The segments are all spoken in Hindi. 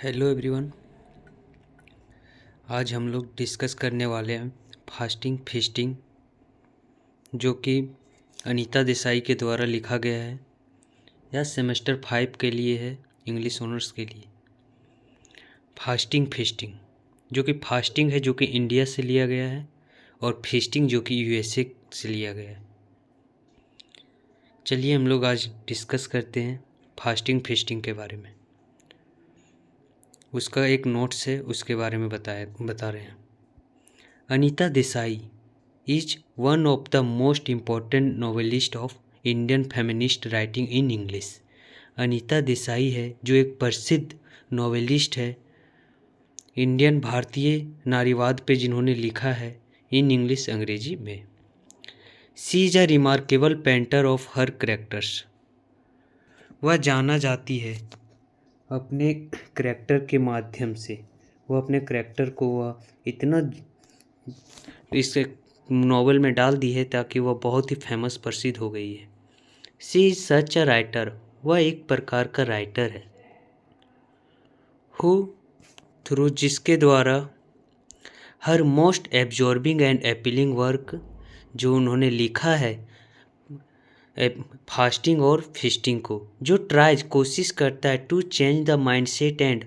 Hello everyone. आज हम लोग डिस्कस करने वाले हैं फास्टिंग फीस्टिंग, जो कि अनीता देसाई के द्वारा लिखा गया है। यह सेमेस्टर 5 के लिए है, इंग्लिश ऑनर्स के लिए। फास्टिंग फीस्टिंग, जो कि फास्टिंग है जो कि इंडिया से लिया गया है, और फीस्टिंग जो कि यूएसए से लिया गया है। चलिए हम लोग आज डिस्कस करते हैं फास्टिंग फीस्टिंग के बारे में। उसका एक नोट्स है, उसके बारे में बता रहे हैं। Anita Desai is one of the most important novelist of Indian feminist writing in English। Anita Desai है जो एक प्रसिद्ध नॉवेलिस्ट है इंडियन भारतीय नारीवाद पे, जिन्होंने लिखा है इन इंग्लिश अंग्रेजी में। She is a remarkable painter of her characters. वह जाना जाती है अपने करेक्टर के माध्यम से। वह अपने करेक्टर को वह इतना इस नॉवल में डाल दी है ताकि वह बहुत ही फेमस प्रसिद्ध हो गई है। She is such a writer. वह एक प्रकार का राइटर है हु थ्रू जिसके द्वारा her most absorbing and appealing work, जो उन्होंने लिखा है फास्टिंग और फीस्टिंग को, जो ट्राइज कोशिश करता है to change the mindset and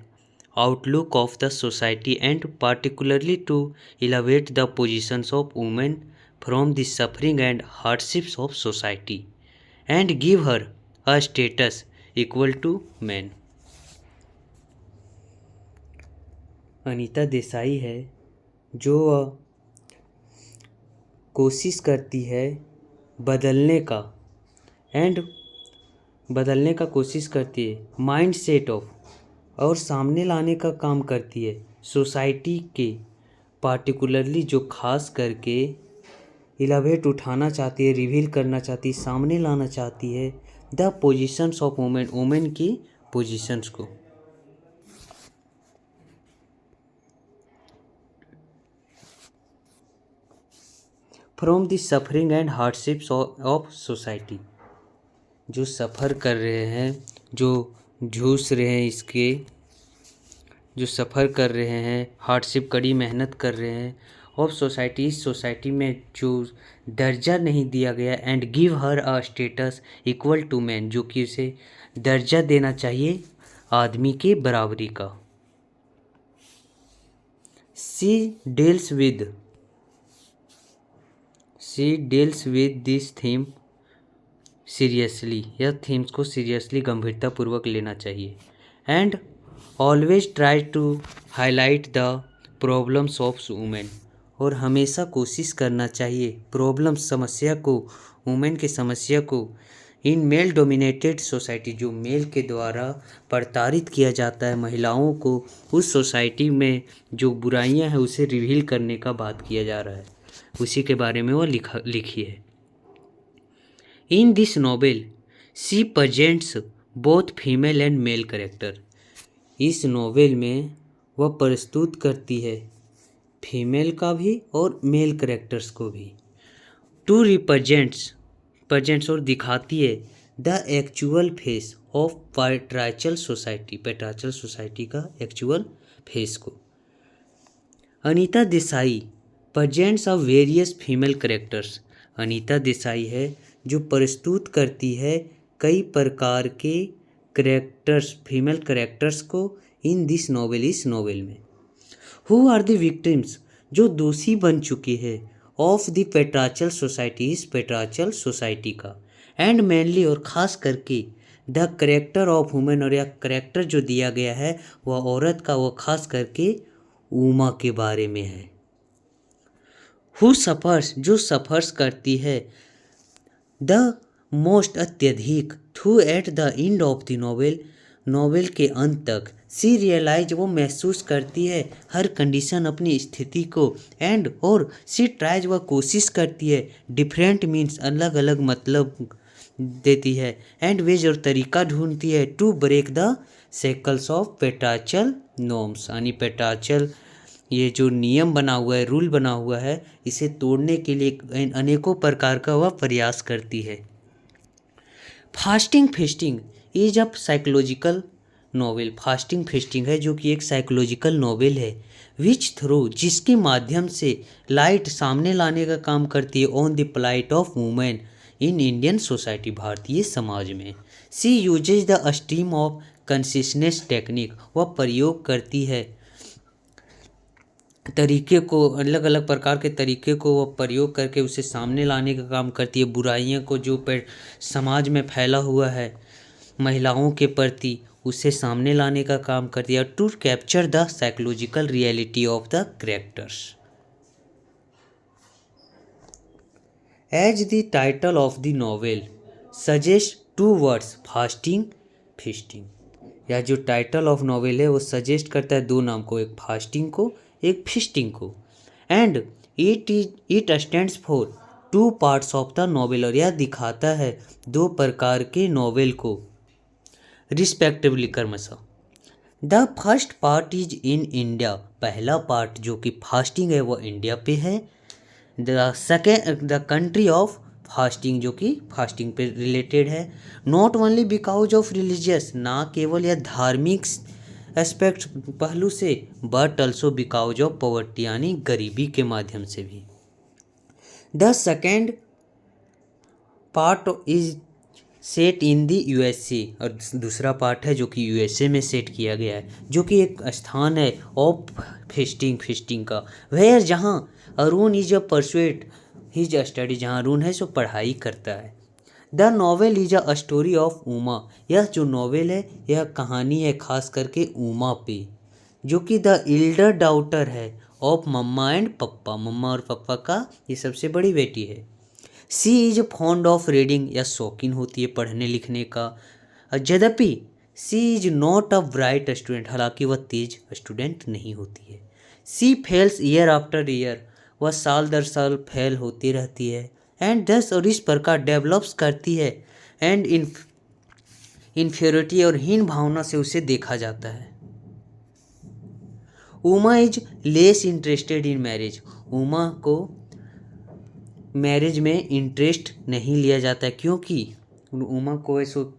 outlook of the society and particularly to elevate the positions of women from the suffering and hardships of society and give her a status equal to man. Anita Desai है जो कोशिश करती है बदलने का कोशिश करती है माइंड सेट ऑफ, और सामने लाने का काम करती है सोसाइटी के, पार्टिकुलरली जो खास करके इलावेट उठाना चाहती है, रिवील करना चाहती है, सामने लाना चाहती है द पोजीशंस ऑफ वुमेन की पोजीशंस को। From the suffering and hardships of society, जो सफ़र कर रहे हैं, जो जूझ रहे हैं, जो सफ़र कर रहे हैं, हार्डशिप कड़ी मेहनत कर रहे हैं ऑफ सोसाइटी, इस सोसाइटी में जो दर्जा नहीं दिया गया, and give her a status equal to man, जो कि उसे दर्जा देना चाहिए आदमी के बराबरी का। She deals with this theme seriously. यह थीम्स को सीरियसली गंभीरतापूर्वक लेना चाहिए। And always try to highlight the problems of women, और हमेशा कोशिश करना चाहिए प्रॉब्लम्स, समस्या को, वुमेन की समस्या को इन मेल डोमिनेटेड सोसाइटी, जो मेल के द्वारा प्रताड़ित किया जाता है महिलाओं को, उस सोसाइटी में जो बुराइयां हैं उसे रिवील करने का बात किया जा रहा है, उसी के बारे में वो लिखी है। In this novel she presents both female and mail character. इस नॉवेल में वह प्रस्तुत करती है फीमेल का भी और मेल करेक्टर्स को भी। टू प्रेजेंट्स और दिखाती है the actual face of patriarchal society का एक्चुअल फेस को। Anita Desai presents of various female characters. Anita Desai है जो प्रस्तुत करती है कई प्रकार के करेक्टर्स, फीमेल करेक्टर्स को इन दिस नॉवेल, इस नॉवेल में। हु आर द विक्टिम्स, जो दोषी बन चुकी है ऑफ द पैट्रियार्चल सोसाइटी, इस पैट्रियार्चल सोसाइटी का, एंड मेनली, और ख़ास करके द करेक्टर ऑफ वुमेन, और यह करेक्टर जो दिया गया है वह औरत का, वह खास करके उमा के बारे में है। हु सफ़र्स, जो सफ़र्स करती है द मोस्ट, अत्यधिक, through at the end of the novel के अंत तक। सी रियलाइज, वो महसूस करती है हर कंडीशन, अपनी स्थिति को, एंड और सी ट्राइज, वह कोशिश करती है डिफरेंट मीन्स, अलग अलग मतलब देती है, एंड वेज, और तरीका ढूंढती है to break the shackles of patriarchal norms, यानी पैट्रियार्चल ये जो नियम बना हुआ है, रूल बना हुआ है, इसे तोड़ने के लिए अनेकों प्रकार का वह प्रयास करती है। Fasting feasting is a psychological novel fasting feasting है, जो कि एक साइकोलॉजिकल नॉवेल है, विच थ्रू जिसके माध्यम से लाइट सामने लाने का काम करती है on the plight of women in Indian society, भारतीय समाज में। She uses the stream of consciousness technique, वह प्रयोग करती है तरीके को, अलग अलग प्रकार के तरीके को वह प्रयोग करके उसे सामने लाने का काम करती है, बुराइयों को जो समाज में फैला हुआ है महिलाओं के प्रति, उसे सामने लाने का काम करती है, to capture the psychological reality of the characters. As the title of the novel suggest two words fasting feasting, या जो टाइटल ऑफ नॉवेल है वो सजेस्ट करता है दो नाम को, एक फास्टिंग को एक फीस्टिंग को। And it stands for two parts of the novel, और यह दिखाता है दो प्रकार के नॉवेल को रिस्पेक्टिवली क्रमशः। The first part is in India, पहला पार्ट जो कि फास्टिंग है वो इंडिया पे है। The second the country of fasting, जो कि फास्टिंग पे रिलेटेड है, not only because of religious, ना केवल यह धार्मिक एस्पेक्ट पहलू से, but also because of poverty, यानी गरीबी के माध्यम से भी। The second part is set in the USA, और दूसरा पार्ट है जो कि यूएसए में सेट किया गया है, जो कि एक स्थान है ऑफ फिस्टिंग का, वेयर जहाँ Arun is a pursuit his study, जहाँ अरुण है सो पढ़ाई करता है। The novel is a story of Uma, यह जो नॉवेल है यह कहानी है खास करके उमा पे, जो कि द इल्डर डॉटर है of mamma and pappa, mamma और पापा का ये सबसे बड़ी बेटी है। She is fond of reading, या शौकीन होती है पढ़ने लिखने का, यद्यपि she is not a bright student, हालांकि वह तेज स्टूडेंट नहीं होती है। She fails year after year, वह साल दर साल फेल होती रहती है। एंड दस, और इस प्रकार डेवलप्स करती है, एंड इन्फीरियरिटी और हीन भावना से उसे देखा जाता है। Uma is less interested in marriage, Uma को मैरिज में इंटरेस्ट नहीं लिया जाता है, क्योंकि उमा को ऐसो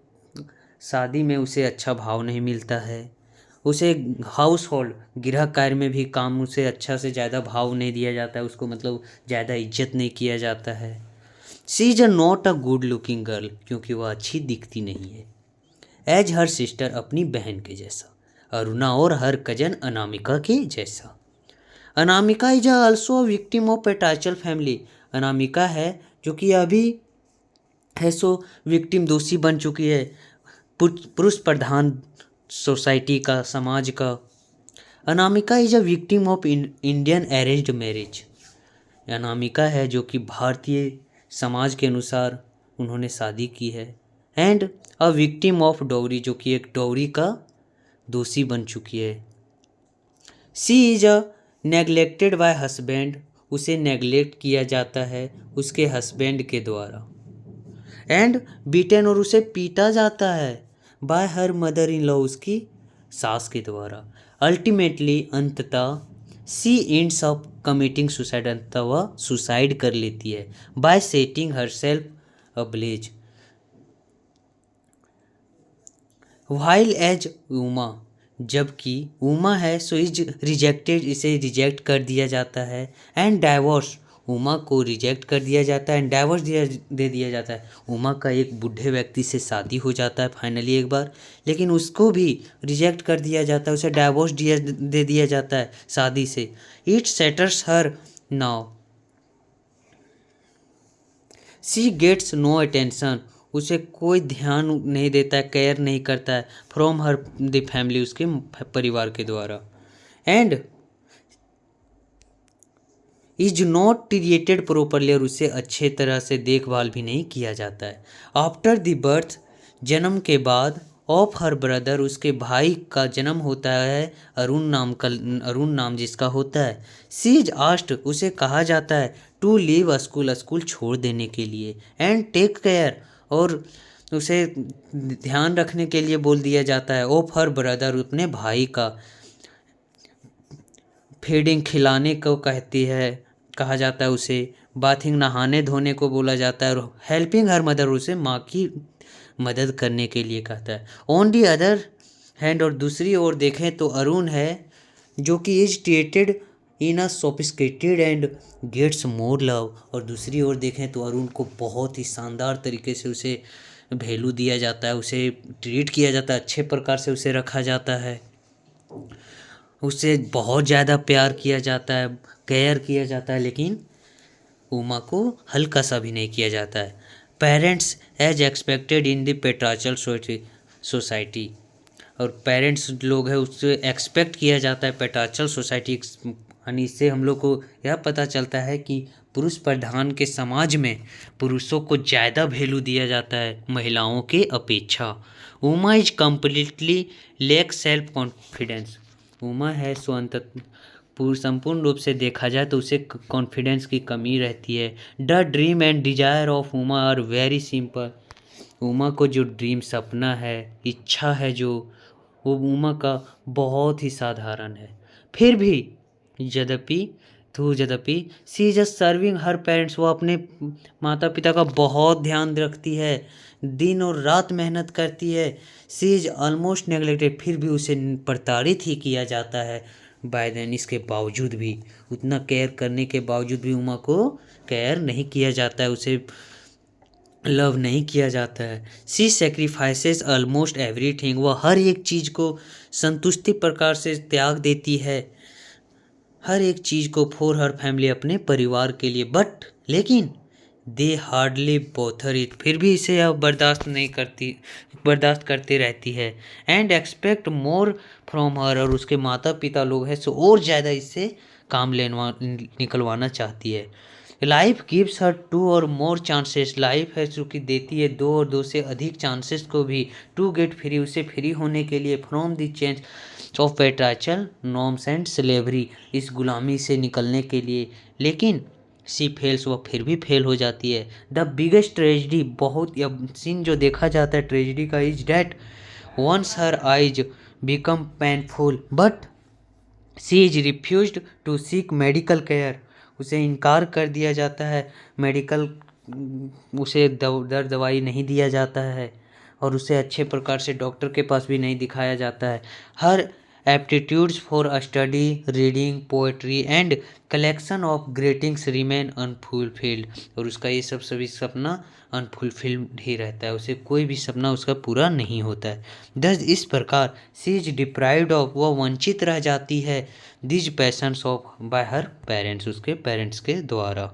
शादी में उसे अच्छा भाव नहीं मिलता है, उसे हाउस होल्ड गृह कार्य में भी काम उसे अच्छा से ज़्यादा भाव नहीं दिया जाता है, उसको मतलब ज़्यादा इज्जत नहीं किया जाता है। She is not a good looking girl, क्योंकि वह अच्छी दिखती नहीं है। एज हर सिस्टर, अपनी बहन के जैसा, अरुणा और हर कजन अनामिका के जैसा। Anamika is also victim of patriarchal family, Anamika है जो कि अभी है सो विक्टिम, दोषी बन चुकी है पुरुष प्रधान सोसाइटी का, समाज का। Anamika is a victim of Indian arranged marriage, Anamika है जो कि भारतीय समाज के अनुसार उन्होंने शादी की है। And a victim of dowry, जो कि एक डॉवरी का दोषी बन चुकी है। She is a neglected by husband, उसे नेग्लेक्ट किया जाता है उसके हस्बैंड के द्वारा। एंड बीटन, और उसे पीटा जाता है by her mother in law, उसकी सास के द्वारा। अल्टीमेटली, अंततः she ends up committing suicide, अंततः वह सुसाइड कर लेती है by setting her self ablaze. While as Uma, जबकि उमा है सो इज रिजेक्टेड, इसे रिजेक्ट कर दिया जाता है। एंड डाइवोर्स, उमा को रिजेक्ट कर दिया जाता है, एंड डाइवोर्स दे दिया जाता है। उमा का एक बूढ़े व्यक्ति से शादी हो जाता है फाइनली एक बार, लेकिन उसको भी रिजेक्ट कर दिया जाता है, उसे डाइवोर्स दे दिया जाता है शादी से। It shatters her now, she gets no attention, उसे कोई ध्यान नहीं देता है, केयर नहीं करता है फ्रॉम हर द फैमिली, उसके परिवार के द्वारा। And is not treated properly, और उसे अच्छे तरह से देखभाल भी नहीं किया जाता है। आफ्टर द बर्थ, जन्म के बाद, ऑफ हर ब्रदर, उसके भाई का जन्म होता है, अरुण नाम जिसका होता है। सी इज आस्क्ड, उसे कहा जाता है टू लीव स्कूल, स्कूल छोड़ देने के लिए। एंड टेक केयर, और उसे ध्यान रखने के लिए बोल दिया जाता है ऑफ हर ब्रदर, अपने भाई का। फीडिंग, खिलाने को कहती है, कहा जाता है उसे। बाथिंग, नहाने धोने को बोला जाता है। और हेल्पिंग हर मदर, उसे माँ की मदद करने के लिए कहता है। ऑन दी अदर एंड और दूसरी ओर देखें तो अरुण है जो कि is treated in a sophisticated and gets more love. और दूसरी ओर देखें तो अरुण को बहुत ही शानदार तरीके से उसे वैल्यू दिया जाता है, उसे ट्रीट किया जाता है, अच्छे प्रकार से उसे रखा जाता है, उससे बहुत ज़्यादा प्यार किया जाता है, केयर किया जाता है। लेकिन उमा को हल्का सा भी नहीं किया जाता है। Parents as expected in the patriarchal society, और पेरेंट्स लोग हैं उससे एक्सपेक्ट किया जाता है पेट्रार्चल सोसाइटी, यानी इससे हम लोग को यह पता चलता है कि पुरुष प्रधान के समाज में पुरुषों को ज़्यादा वैल्यू दिया जाता है महिलाओं के अपेक्षा। Uma is completely lack self confidence. Uma है संपूर्ण रूप से देखा जाए तो उसे कॉन्फिडेंस की कमी रहती है। The dream and desire of Uma are very simple. Uma को जो ड्रीम सपना है, इच्छा है जो, वो उमा का बहुत ही साधारण है। फिर भी यद्यपि she is serving her parents, वो अपने माता पिता का बहुत ध्यान रखती है, दिन और रात मेहनत करती है। सी इज ऑलमोस्ट नेग्लेक्टेड, फिर भी उसे प्रताड़ित ही किया जाता है बाय देन। इसके बावजूद भी, उतना केयर करने के बावजूद भी उमा को केयर नहीं किया जाता है, उसे लव नहीं किया जाता है। सी सेक्रीफाइसेस ऑलमोस्ट एवरीथिंग, वह हर एक चीज़ को संतुष्टि प्रकार से त्याग देती है, हर एक चीज़ को फॉर हर फैमिली, अपने परिवार के लिए। बट लेकिन दे हार्डली बोथर इट, फिर भी इसे अब बर्दाश्त करते रहती है। And expect more from her, और उसके माता पिता लोग हैं सो और ज़्यादा इससे काम निकलवाना चाहती है। लाइफ गिव्स हर 2 और मोर चांसेस, लाइफ है जो कि देती है 2 और 2 से अधिक चांसेस को भी, टू गेट फ्री, उसे फ्री होने के लिए, from the chains of patriarchal norms and slavery, इस गुलामी से निकलने के लिए। लेकिन सी फेल्स, वह फिर भी फेल हो जाती है। द बिगेस्ट ट्रेजिडी, बहुत सीन जो देखा जाता है ट्रेजिडी का, is that once her eyes become painful but she is refused to seek medical care, उसे इनकार कर दिया जाता है, उसे दर्द दवाई नहीं दिया जाता है, और उसे अच्छे प्रकार से डॉक्टर के पास भी नहीं दिखाया जाता है। Her aptitudes for study, reading, poetry and collection of greetings remain unfulfilled, और उसका ये सभी सपना अनफुलफिल्ड ही रहता है, उसे कोई भी सपना उसका पूरा नहीं होता है। दस इस प्रकार सी इज डिप्राइव्ड ऑफ, वह वंचित रह जाती है, these patience of bye her parents, उसके पेरेंट्स के द्वारा।